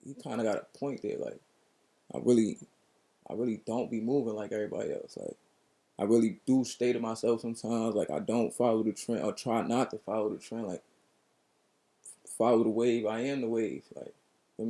he kind of got a point there. Like, I really don't be moving like everybody else. Like, I really do stay to myself sometimes. Like, I don't follow the trend or try not to follow the trend. Like, follow the wave. I am the wave. Like,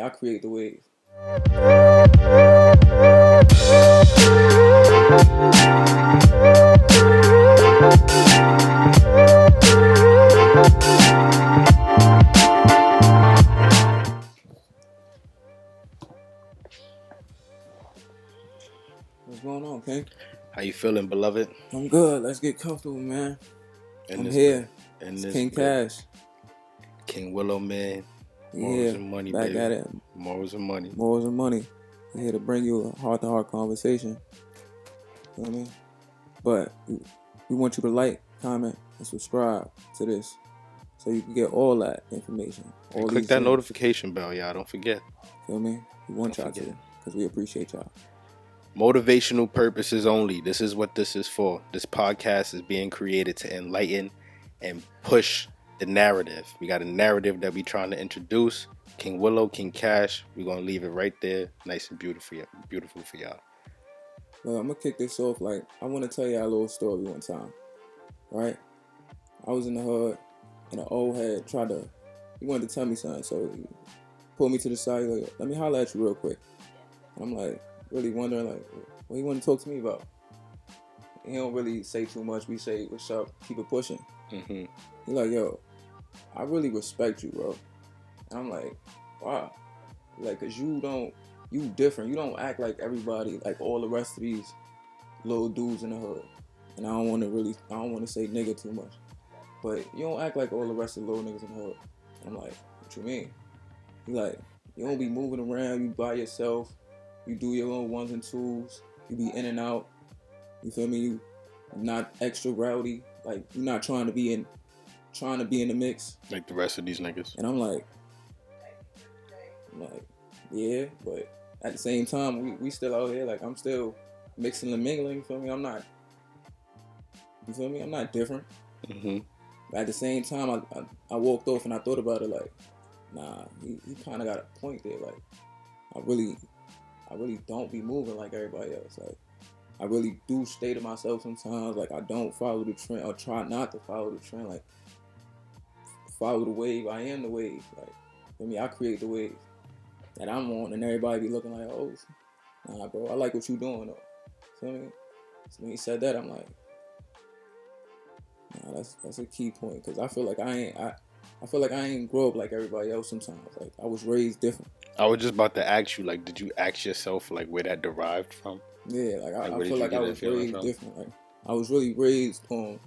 I create the wave. What's going on, King? How you feeling, beloved? I'm good. Let's get comfortable, man. In I'm this here. In It's this King Cash. King Willow, man. Yeah, and money, back baby. at it. Morals and money. Morals and money. We're here to bring you a heart-to-heart conversation. You know what I mean? But we want you to like, comment, and subscribe to this so you can get all that information. And click that notification bell, y'all. Don't forget. Feel me? We want y'all to because we appreciate y'all. Motivational purposes only. This is what this is for. This podcast is being created to enlighten and push the narrative. We got a narrative that we trying to introduce. King Willow, King Cash. We're going to leave it right there. Nice and beautiful for y'all. Well, I'm going to kick this off. Like, I want to tell y'all a little story one time. Right? I was in the hood and an old head he wanted to tell me something. So he pulled me to the side. Like, let me holler at you real quick. And I'm like, really wondering, like, what he want to talk to me about? He don't really say too much. We say, what's up? Keep it pushing. Mm-hmm. He like, yo, I really respect you, bro. And I'm like, wow. Like, cause you different. You don't act like everybody, like all the rest of these little dudes in the hood. And I don't want to say nigga too much. But you don't act like all the rest of the little niggas in the hood. I'm like, what you mean? He like, you don't be moving around. You by yourself. You do your own ones and twos. You be in and out. You feel me? You not extra rowdy. Like, you're not trying to be in the mix. Like the rest of these niggas. And I'm like, yeah, but at the same time, we still out here. Like, I'm still mixing and mingling. You feel me? I'm not different. Mm-hmm. But at the same time, I walked off and I thought about it. Like, nah, he kind of got a point there. Like, I really don't be moving like everybody else. Like, I really do stay to myself sometimes. Like, I don't follow the trend or try not to follow the trend. Like, follow the wave. I am the wave. Like, I create the wave that I'm on, and everybody be looking like, oh, nah, bro, I like what you doing though. Feel me? So when he said that, I'm like, nah, that's a key point, because I feel like I ain't grow up like everybody else sometimes. Like, I was raised different. I was just about to ask you, like, did you ask yourself, like, where that derived from? Yeah, like I feel like I was raised different. Like, I was really raised on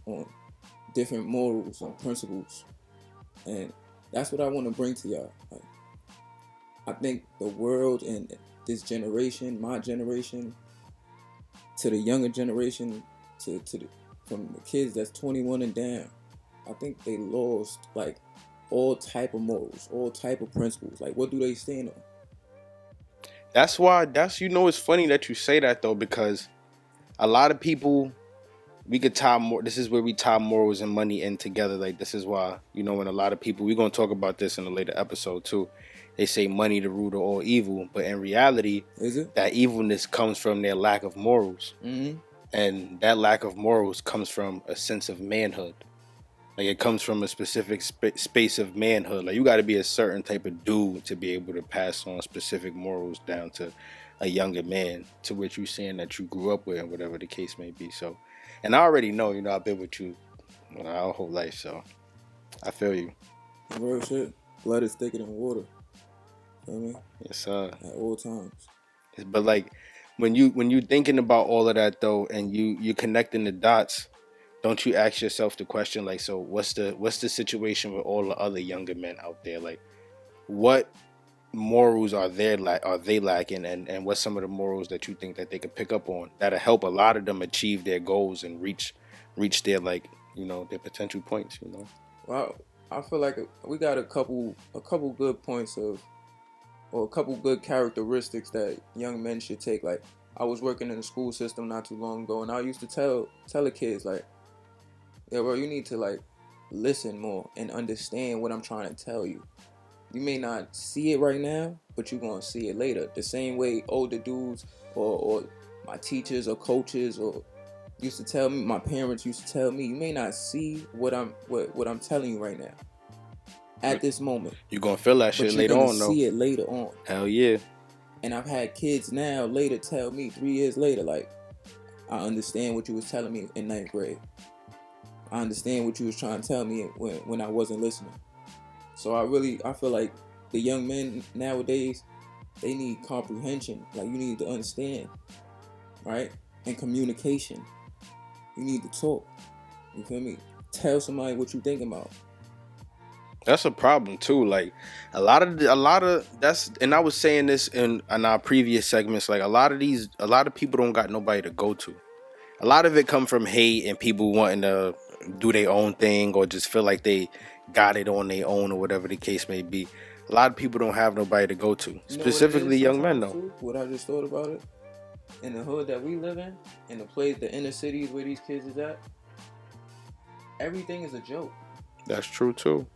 different morals and principles, and that's what I want to bring to y'all. Like, I think the world and this generation, my generation, to the younger generation, from the kids that's 21 and down, I think they lost like all type of morals, all type of principles. Like, what do they stand on? That's why, it's funny that you say that though, because a lot of people, we could tie more. This is where we tie morals and money in together. Like, this is why, when a lot of people, we're going to talk about this in a later episode too. They say money the root of all evil, but in reality, is it that evilness comes from their lack of morals. Mm-hmm. And that lack of morals comes from a sense of manhood. Like, it comes from a specific space of manhood. Like, you got to be a certain type of dude to be able to pass on specific morals down to a younger man, to which you're saying that you grew up with, and whatever the case may be. So, and I already know, I've been with you our whole life, so I feel you. Real shit. Blood is thicker than water. You know what I mean? Yes, sir. At all times. But like, when you thinking about all of that though, and you're connecting the dots, don't you ask yourself the question, like, so what's the situation with all the other younger men out there? Like, what morals are they lacking, and what's some of the morals that you think that they could pick up on that'll help a lot of them achieve their goals and reach their, like, their potential points? Well, I feel like we got a couple good points or a couple good characteristics that young men should take. Like, I was working in the school system not too long ago, and I used to tell the kids, like, yeah, bro, you need to, like, listen more and understand what I'm trying to tell you. You may not see it right now, but you're gonna see it later. The same way older dudes or my teachers or coaches or used to tell me, my parents used to tell me, you may not see what I'm telling you right now at this moment, You're gonna feel that but shit you're later gonna on, though. see it later on. Hell yeah. And I've had kids now later tell me 3 years later, like, I understand what you was telling me in 9th grade. I understand what you was trying to tell me when I wasn't listening. So I feel like the young men nowadays, they need comprehension. Like, you need to understand, right? And communication. You need to talk. You feel me? Tell somebody what you thinking about. That's a problem too. Like a lot of that's, and I was saying this in our previous segments. Like a lot of people don't got nobody to go to. A lot of it come from hate and people wanting to do their own thing or just feel like they got it on their own or whatever the case may be. A lot of people don't have nobody to go to, specifically young men though. Too, what I just thought about it, in the hood that we live in the inner cities where these kids is at, everything is a joke. That's true too.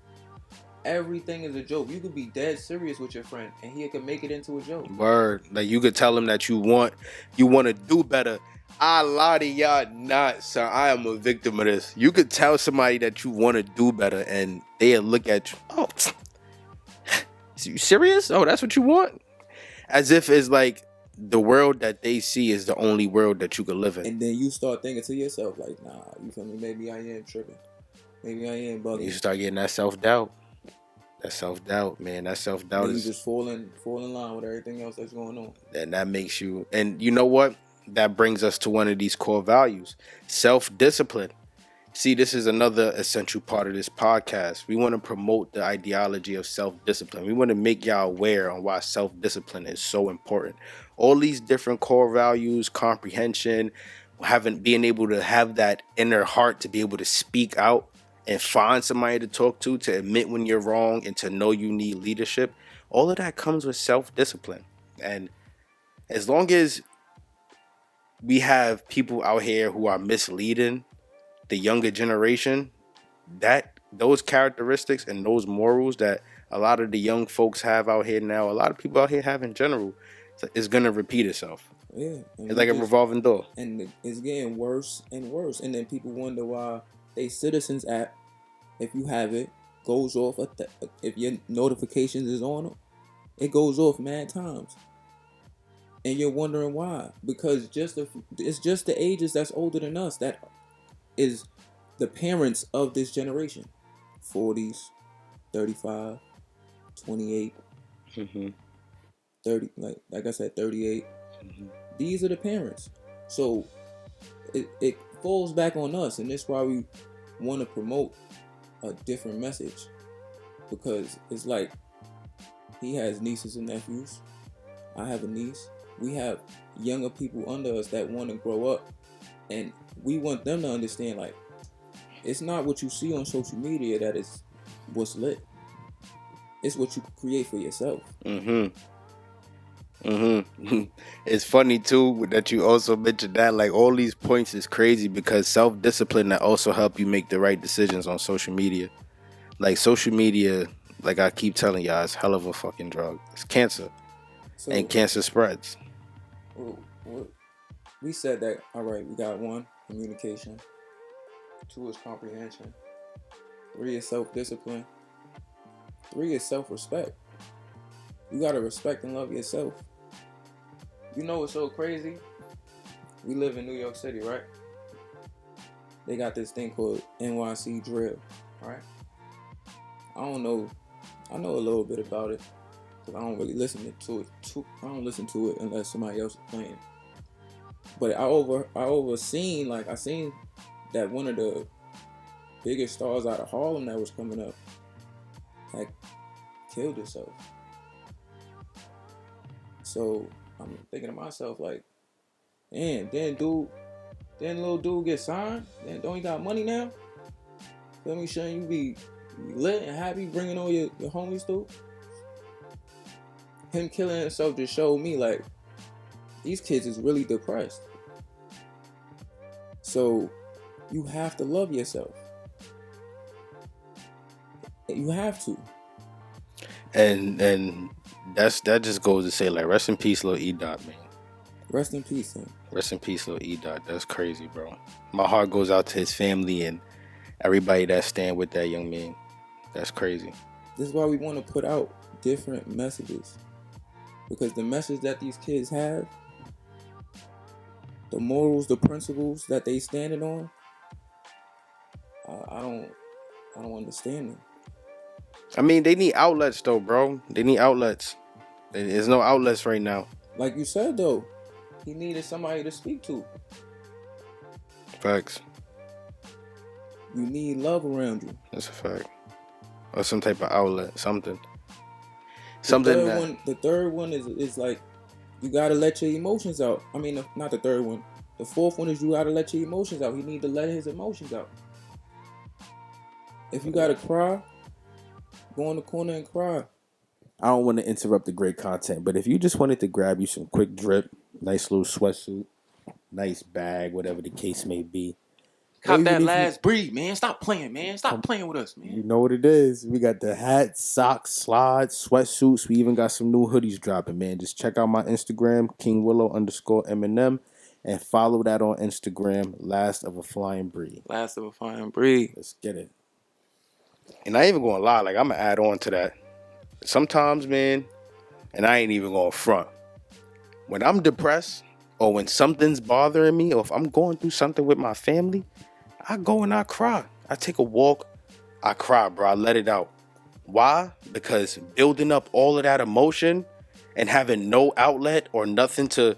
Everything is a joke. You could be dead serious with your friend and he could make it into a joke. Word. Like you could tell him that you want to do better. I lie to y'all not, son. I am a victim of this. You could tell somebody that you want to do better and they'll look at you. Oh, you serious? Oh, that's what you want? As if it's like the world that they see is the only world that you could live in. And then you start thinking to yourself, like, nah, you feel me? Maybe I am tripping. Maybe I am bugging. You start getting that self-doubt. That self-doubt, man. That self-doubt is... You just fall in line with everything else that's going on. And that makes you... And you know what? That brings us to one of these core values. Self-discipline. See, this is another essential part of this podcast. We want to promote the ideology of self-discipline. We want to make y'all aware on why self-discipline is so important. All these different core values, comprehension, being able to have that inner heart to be able to speak out and find somebody to talk to admit when you're wrong, and to know you need leadership. All of that comes with self-discipline. And as long as we have people out here who are misleading the younger generation, that those characteristics and those morals that a lot of the young folks have out here now, a lot of people out here have in general, is going to repeat itself. Yeah. It's like a revolving door. And it's getting worse and worse. And then people wonder why they Citizens app, if you have it, goes off if your notifications is on, it goes off mad times. And you're wondering why. Because it's just the ages that's older than us that is the parents of this generation. 40s, 35, 28, 30, like I said, 38. These are the parents. So it falls back on us, and that's why we want to promote a different message, because it's like he has nieces and nephews. I have a niece. We have younger people under us that want to grow up, and we want them to understand, like, it's not what you see on social media that is what's lit. It's what you create for yourself. It's funny too that you also mentioned that. Like, all these points is crazy because self-discipline that also help you make the right decisions on social media. Like, social media, like I keep telling y'all, it's hell of a fucking drug. It's cancer. And cancer spreads. We said that, all right, we got 1, communication. 2 is comprehension. 3 is self-discipline. 3 is self-respect. You gotta respect and love yourself. You know what's so crazy? We live in New York City, right? They got this thing called NYC drill, right? I don't know. I know a little bit about it, because I don't really listen to it. I don't listen to it unless somebody else is playing. But I seen that one of the biggest stars out of Harlem that was coming up had killed herself. So I'm thinking to myself, like, damn, little dude get signed? Then don't he got money now? Feel me, shouldn't you be lit and happy bringing all your homies through? Him killing himself just showed me, like, these kids is really depressed. So you have to love yourself. You have to. And that just goes to say, like, rest in peace, Lil E Dot, man. Rest in peace, man. Rest in peace, Lil E Dot. That's crazy, bro. My heart goes out to his family and everybody that stand with that young man. That's crazy. This is why we want to put out different messages, because the message that these kids have, the morals, the principles that they standing on, I don't understand them. I mean, they need outlets though, bro. They need outlets. There's no outlets right now. Like you said though, he needed somebody to speak to. Facts. You need love around you. That's a fact. Or some type of outlet, something. The third one is like, you gotta let your emotions out. I mean, not the third one. The fourth one is you gotta let your emotions out. He need to let his emotions out. If you gotta cry, go in the corner and cry. I don't want to interrupt the great content, but if you just wanted to grab you some quick drip, nice little sweatsuit, nice bag, whatever the case may be. Cop that last breed, man. Stop playing, man. Stop playing with us, man. You know what it is. We got the hats, socks, slides, sweatsuits. We even got some new hoodies dropping, man. Just check out my Instagram, KingWillow_Eminem, and follow that on Instagram, Last of a Flying Breed. Last of a Flying Breed. Let's get it. And I ain't even gonna lie, like, I'm gonna add on to that. Sometimes, man, and I ain't even gonna front. When I'm depressed, or when something's bothering me, or if I'm going through something with my family, I go and I cry. I take a walk, I cry, bro. I let it out. Why? Because building up all of that emotion and having no outlet or nothing to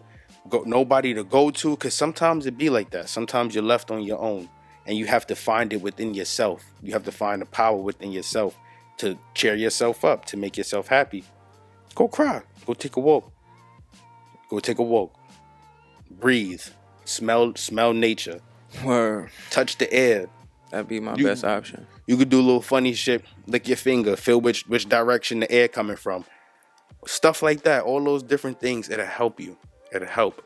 go, nobody to go to, because sometimes it be like that. Sometimes you're left on your own and you have to find it within yourself. You have to find the power within yourself to cheer yourself up, to make yourself happy. Go cry. Go take a walk. Go take a walk. Breathe. Smell nature. Word. Touch the air. That'd be my best option. You could do a little funny shit. Lick your finger. Feel which direction the air coming from. Stuff like that. All those different things. It'll help you. It'll help.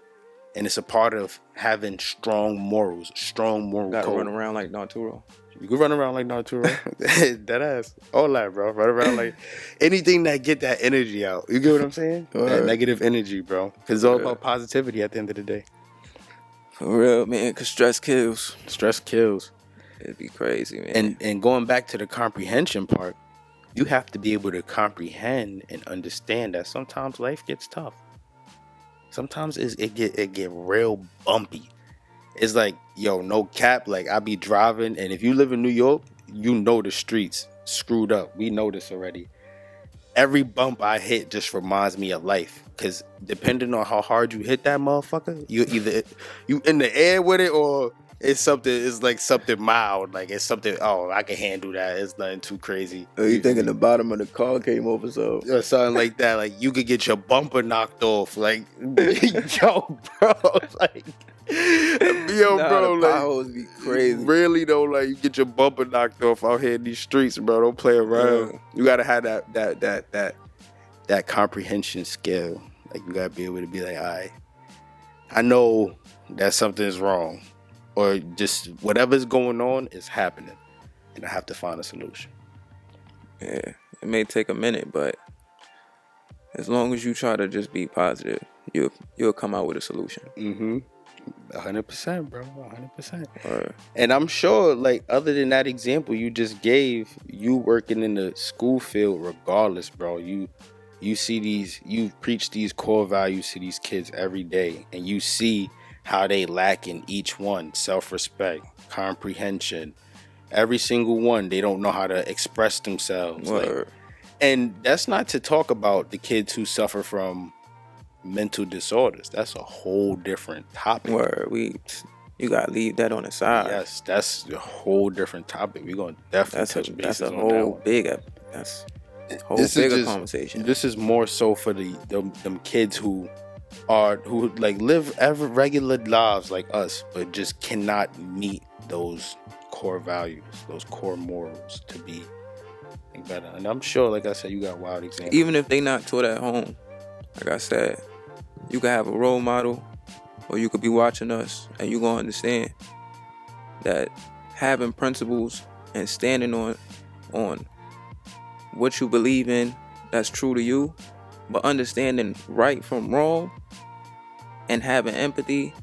And it's a part of having strong morals. Strong moral code. Gotta run around like Narturo. You can run around like Narturo. That ass. All that, bro. Run around like anything that get that energy out. You get what I'm saying? That negative energy, bro. Because it's all about positivity at the end of the day. For real, man. Because stress kills. Stress kills. It'd be crazy, man. And going back to the comprehension part, you have to be able to comprehend and understand that sometimes life gets tough. Sometimes it get real bumpy. It's like, yo, no cap. Like, I be driving, and if you live in New York, you know the streets screwed up. We know this already. Every bump I hit just reminds me of life. Because depending on how hard you hit that motherfucker, you in the air with it, or it's like something mild. Like, it's something, oh, I can handle that. It's nothing too crazy. Oh, you thinking the bottom of the car came over, so? Or something like that. Like, you could get your bumper knocked off. Like, yo, bro, like... bro, like, potholes be crazy. Really though, like, you get your bumper knocked off out here in these streets, bro. Don't play around. Yeah. You gotta have that comprehension skill. Like, you gotta be able to be like, all right, I know that something's wrong, or just whatever's going on is happening, and I have to find a solution. Yeah, it may take a minute, but as long as you try to just be positive, you'll come out with a solution. 100%, bro. 100%. And I'm sure, like, other than that example you just gave, you working in the school field, regardless, bro, you see you preach these core values to these kids every day, and you see how they lack in each one: self-respect, comprehension. Every single one, they don't know how to express themselves. Like, and that's not to talk about the kids who suffer from mental disorders. That's a whole different topic. You gotta leave that on the side. Yes, that's a whole different topic. We're gonna definitely touch bases on that one. That's a whole bigger conversation. This is more so for them kids who like live regular lives like us, but just cannot meet those core values, those core morals to be better. And I'm sure, like I said, you got wild examples. Even if they not taught at home, like I said, you could have a role model, or you could be watching us, and you're going to understand that having principles and standing on what you believe in that's true to you, but understanding right from wrong and having empathy,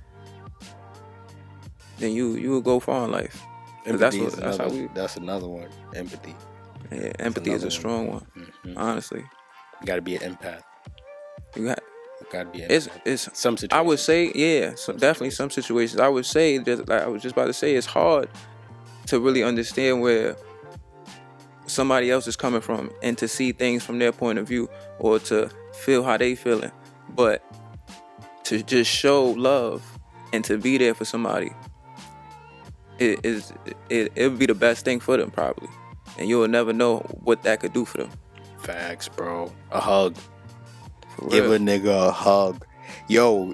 then you will go far in life. That's another one. Empathy. Yeah, empathy is a strong one. Honestly, you gotta be an empath. You gotta be an empath. It's some situations. I would say, yeah, definitely some situations. I would say, just like I was just about to say, it's hard to really understand where somebody else is coming from and to see things from their point of view or to feel how they feeling. But to just show love and to be there for somebody, it would be the best thing for them probably. And you'll never know what that could do for them. Facts, bro. A hug. Give a nigga a hug. Yo,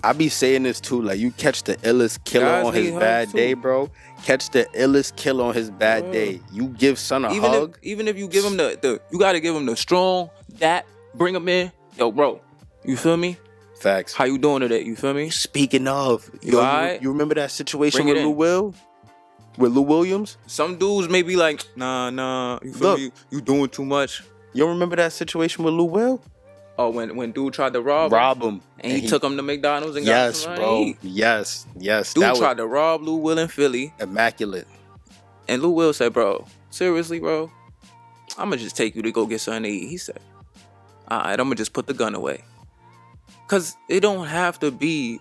I be saying this too. Like, you catch the illest killer on his bad day, bro. Catch the illest killer on his bad day. You give son a hug. Even if you give him the you gotta give him the strong, that, bring him in. Yo, bro. You feel me? Facts. How you doing today? You feel me? Speaking of, you remember that situation with Lou Will? With Lou Williams? Some dudes may be like, nah. You feel me? You doing too much. You don't remember that situation with Lou Will? Oh, when dude tried to rob him. And he took him to McDonald's and got some money. Yes, bro. Yes. Dude tried to rob Lou Will in Philly. Immaculate. And Lou Will said, bro, seriously, bro? I'm going to just take you to go get something to eat. He said, all right, I'm going to just put the gun away. Because it don't have to be,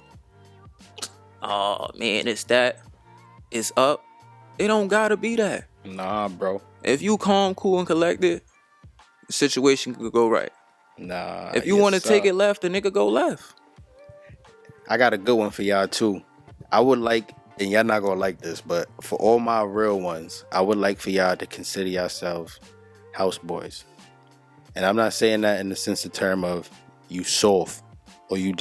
oh, man, it's that. It's up. It don't got to be that. Nah, bro. If you calm, cool, and collected, the situation could go right. Nah. If you want to take it left, the nigga go left. I got a good one for y'all too. I would like, and y'all not gonna like this, but for all my real ones, I would like for y'all to consider yourselves houseboys. And I'm not saying that in the sense of term of you soft or you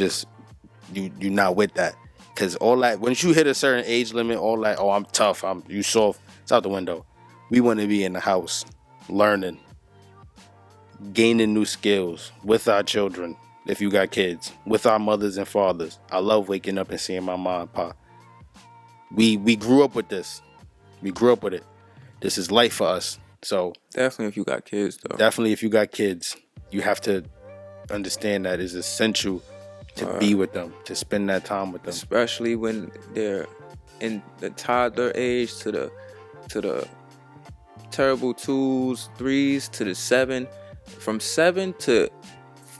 not with that. Cause all that, once you hit a certain age limit, all that, oh, I'm tough, you soft, it's out the window. We want to be in the house, learning, gaining new skills with our children, if you got kids, with our mothers and fathers. I love waking up and seeing my mom and pop. We grew up with this. We grew up with it. This is life for us. So definitely if you got kids, though. Definitely if you got kids, you have to understand that it's essential to be with them, to spend that time with them. Especially when they're in the toddler age to the terrible 2s, 3s to the 7. From 7 to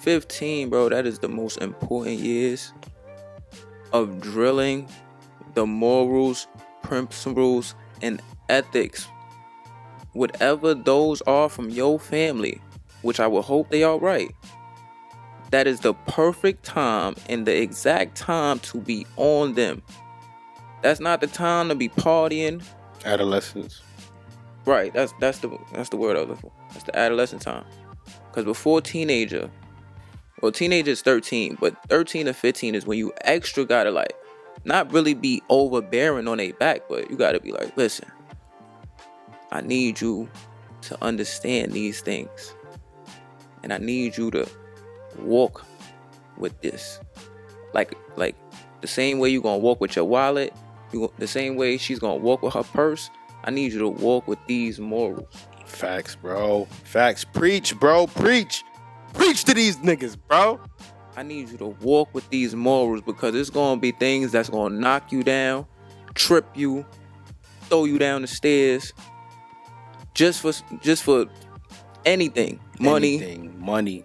15, bro, that is the most important years of drilling the morals, principles, and ethics. Whatever those are from your family, which I would hope they are right, that is the perfect time and the exact time to be on them. That's not the time to be partying. Adolescence. Right, that's the word I was looking for. That's the adolescent time. Because before teenager is 13, but 13 to 15 is when you extra gotta like, not really be overbearing on their back, but you gotta be like, listen, I need you to understand these things. And I need you to walk with this. Like the same way you gonna walk with your wallet, the same way she's gonna walk with her purse, I need you to walk with these morals. Facts, bro. Facts. Preach, bro. Preach. Preach to these niggas, bro. I need you to walk with these morals because it's going to be things that's going to knock you down, trip you, throw you down the stairs. Just for anything. Money.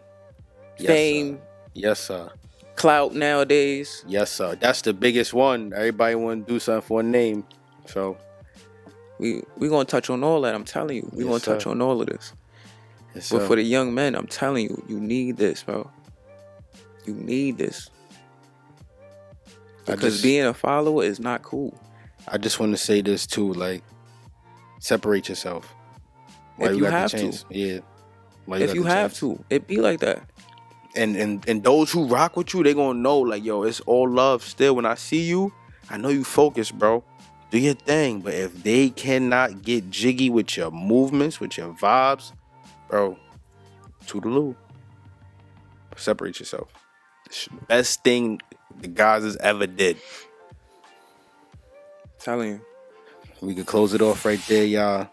Yes, fame. Sir. Yes, sir. Clout nowadays. Yes, sir. That's the biggest one. Everybody want to do something for a name. So we gonna touch on all that. I'm telling you, we gonna touch on all of this. Yes, but for the young men, I'm telling you, you need this, bro. You need this because being a follower is not cool. I just want to say this too, like, separate yourself. If you have to, yeah. If you have to, it be like that. And those who rock with you, they gonna know, like, yo, it's all love still. When I see you, I know you focused, bro. Do your thing. But if they cannot get jiggy with your movements, with your vibes, bro, toodaloo. Separate yourself. Best thing the guys has ever did. Telling you. We could close it off right there, y'all.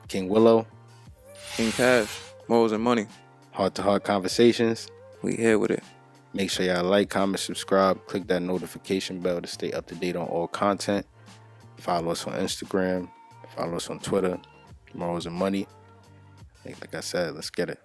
King Willow. King Cash. Morals and Money. Heart to Heart Conversations. We here with it. Make sure y'all like, comment, subscribe, click that notification bell to stay up to date on all content. Follow us on Instagram. Follow us on Twitter. Morals and Money. Like I said, let's get it.